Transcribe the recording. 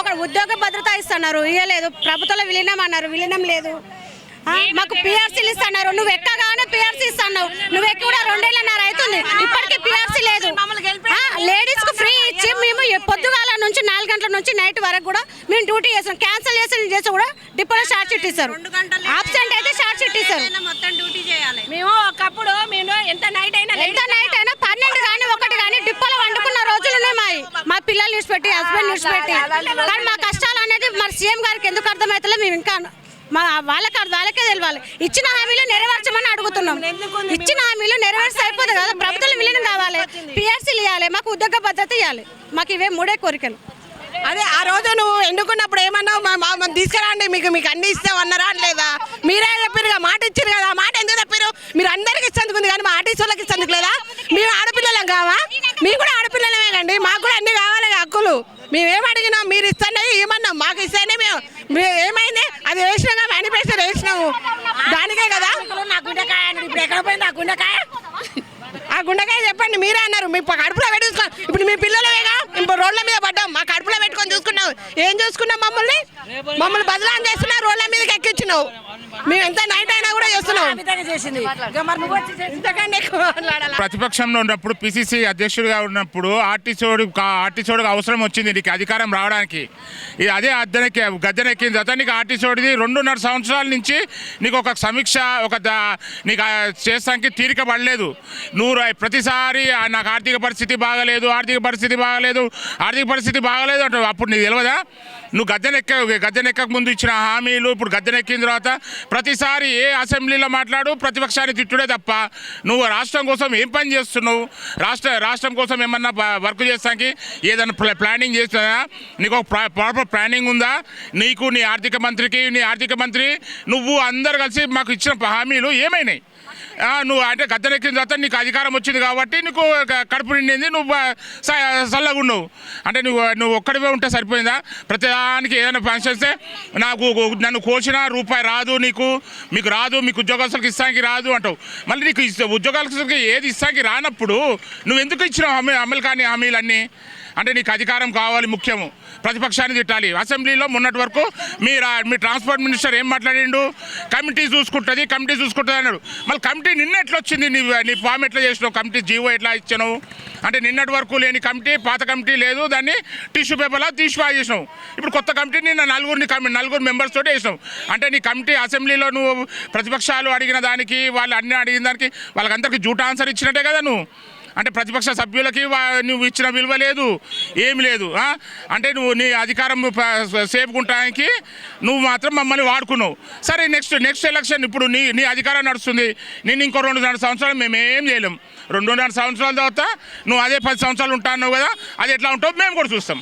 ఒక ఉద్యోగ భద్రత ఇస్తున్నారు, ఇవ్వలేదు. ప్రభుత్వంలో విలీనం అన్నారు, విలీనం లేదు. మాకు పిఆర్సీలు ఇస్తున్నారు, నువ్వు ఎక్కగానే పిఆర్సీ ఇస్తున్నావు. నువ్వు ఎక్కి కూడా 2.5 అవుతుంది, ఇప్పటికీ పిఆర్సీ లేదు. లేడీస్ కు ఫ్రీ ఇచ్చి మేము పొద్దుగాల నుంచి 4 గంటల నుంచి నైట్ వరకు కూడా మేము డ్యూటీ చేస్తాం. క్యాన్సిల్ చేసి కూడా డిపోలో షార్ట్ షీట్ ఇస్తారు, ఆబ్సెంట్ అయితే షార్ట్ షీట్ ఇస్తారు. మేము ఒకప్పుడు ఎంత నైట్ అయినా 12 కానీ 1 కానీ డిపోలో వండుకున్న రోజులు ఉన్నాయి. మా పిల్లలు న్యూస్ పెట్టి, హస్బెండ్ న్యూస్ పెట్టి. కానీ మా కష్టాలు అనేది మరి సీఎం గారికి ఎందుకు అర్థమవుతలే, మేము ఇంకా వాళ్ళకే తెలియాలి. ఇచ్చిన హామీలు నెరవేర్చమని అడుగుతున్నాం. ఇచ్చిన హామీలు నెరవేర్చి అయిపోతుంది కదా, ప్రభుత్వం విలీనం కావాలి, పిఆర్సీలు ఇవ్వాలి, మాకు ఉద్యోగ భద్రత ఇవ్వాలి. మాకు ఇవే 3 కోరికలు. అదే ఆ రోజు నువ్వు ఎన్నుకున్నప్పుడు ఏమన్నావు, తీసుకురండి మీకు అన్ని ఇస్తామన్నారా లేదా? మీరే చెప్పారు కదా, మాట ఇచ్చారు కదా, మాట ఎందుకు చెప్పారు? మీరు అందరికి ఇచ్చేందుకు ఉంది కానీ మా ఆర్టీసీ వాళ్ళకి ఇచ్చేందుకు లేదా? మేము ఆడపిల్లలం కావా? మీకు కూడా ఆడపిల్లలమే కండి, మాకు కూడా అన్ని కావాలి హక్కులు. మేమేం అడిగినాం, మీరు ఇస్తానే ఏమన్నాం, మాకు ఇస్తేనే మేము ఏమైంది అది వేసినాగా, మేనిఫెస్టో వేసినాము దానికే కదా. నా గుండెకాయ ఇప్పుడు ఎక్కడ పోయింది ఆ గుండెకాయ? ఆ గుండెకాయ చెప్పండి, మీరే అన్నారు. మీ కడుపులో పెట్టుకున్నాం, ఇప్పుడు మీ పిల్లలేగా ఇప్పుడు రోడ్ల మీద పడ్డాం, మా కడుపులో పెట్టుకొని చూసుకున్నావు. ఏం చూసుకున్నాం? మమ్మల్ని బదలాం చేస్తున్నావు, రోడ్ల మీదకి ఎక్కించినావు. మేము ఎంత నైట్ అయినా కూడా చేస్తున్నాం. ప్రతిపక్షంలో ఉన్నప్పుడు పిసిసి అధ్యక్షుడిగా ఉన్నప్పుడు ఆర్టీసోడికి అవసరం వచ్చింది నీకు అధికారం రావడానికి. ఇది అదే గద్దెనెక్కిన తర్వాత నీకు ఆర్టీసోడిది 2.5 సంవత్సరాల నుంచి నీకు ఒక సమీక్ష నీకు చేస్తానికి తీరిక పడలేదు. నువ్వు ప్రతిసారి నాకు ఆర్థిక పరిస్థితి బాగలేదు అంటావు. అప్పుడు నీకు తెలియదా? నువ్వు గద్దెనెక్కక ముందు ఇచ్చిన హామీలు ఇప్పుడు గద్దెనెక్కిన తర్వాత ప్రతిసారి ఏ అసెంబ్లీలో మాట్లాడు ప్రతిపక్షాన్ని తిట్టుడే తప్ప నువ్వు రాష్ట్రం కోసం ఏం పని చేస్తున్నావు? రాష్ట్రం కోసం ఏమన్నా వర్క్ చేస్తానికి ఏదైనా ప్లానింగ్ చేస్తున్నా? నీకు ఒక ప్రాపర్ ప్లానింగ్ ఉందా? నీకు నీ ఆర్థిక మంత్రి నువ్వు అందరు కలిసి మాకు ఇచ్చిన హామీలు ఏమైనాయి? నువ్వు అంటే గద్దెనెక్కిన తర్వాత నీకు అధికారం వచ్చింది కాబట్టి నీకు కడుపు నిండింది, నువ్వు చల్లగా ఉన్నావు. అంటే నువ్వు ఒక్కడివే ఉంటే సరిపోయిందా? ప్రతిదానికి ఏదైనా ఫంక్షన్సే నన్ను కోసిన రూపాయి రాదు, మీకు రాదు, మీకు ఉద్యోగస్తులకు ఇస్తానికి రాదు అంటావు. మళ్ళీ నీకు ఉద్యోగస్తులకి ఏది ఇస్తానికి రానప్పుడు నువ్వు ఎందుకు ఇచ్చినావు అమలు కాని హామీలన్నీ? అంటే నీకు అధికారం కావాలి ముఖ్యము, ప్రతిపక్షాన్ని తిట్టాలి. అసెంబ్లీలో మొన్నటి వరకు మీ ట్రాన్స్పోర్ట్ మినిస్టర్ ఏం మాట్లాడిండు? కమిటీ చూసుకుంటుంది అన్నాడు. మళ్ళీ కమిటీ నిన్న ఎట్లా వచ్చింది? నీ ఫామ్ ఎట్లా చేసినావు? కమిటీ జీవో ఎట్లా ఇచ్చినావు? అంటే నిన్నటి వరకు లేని కమిటీ, పాత కమిటీ లేదు, దాన్ని టిష్యూ పేపర్లా తీసిపా చేసినావు. ఇప్పుడు కొత్త కమిటీ నిన్న 4 మెంబర్స్ తోటి వేసినావు. అంటే నీ కమిటీ అసెంబ్లీలో నువ్వు ప్రతిపక్షాలు అడిగిన దానికి, వాళ్ళు అన్ని అడిగిన దానికి వాళ్ళకందరికీ జూట్ ఆన్సర్ ఇచ్చినట్టే కదా నువ్వు. అంటే ప్రతిపక్ష సభ్యులకి నువ్వు ఇచ్చిన విలువ లేదు, ఏమి లేదు. అంటే నువ్వు నీ అధికారం సేపుకుంటానికి నువ్వు మాత్రం మమ్మల్ని వాడుకున్నావు. సరే, నెక్స్ట్ ఎలక్షన్ ఇప్పుడు నీ అధికారం నడుస్తుంది. నేను ఇంకో 2.5 సంవత్సరాలు మేమేం చేయలేం. 2.5 సంవత్సరాల తర్వాత నువ్వు అదే 10 సంవత్సరాలు ఉంటాన్నావు కదా, అది ఎట్లా ఉంటావు మేము కూడా చూస్తాం.